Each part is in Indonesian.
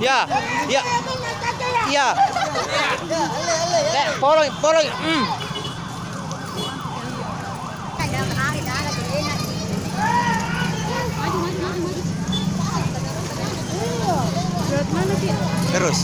Ya, ya, ya. Polong, polong. Terus.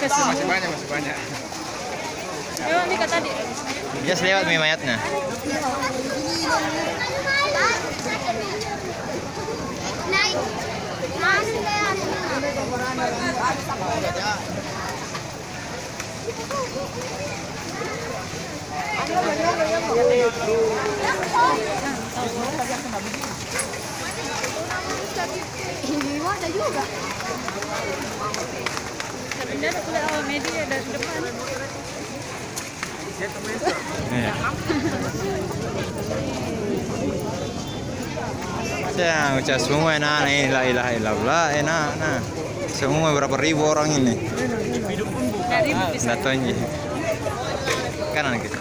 Masih banyak, masih banyak. Ayo, Mika tadi. Just lewat mi mayatnya. Naik. Ini ada juga. Sebenarnya aku lihat awal media dari depan. Ya, ucap semua enak, la ilaha illallah, enak, nah. Semua berapa ribu orang ini. Datanya. Kanan kita.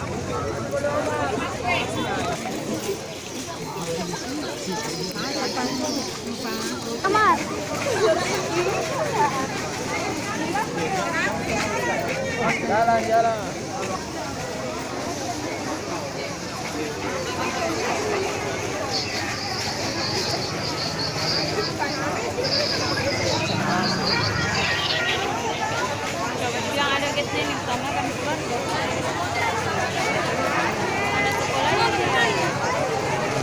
Amar. Jalan. Yang ada guestnya ini pertama kami keluar.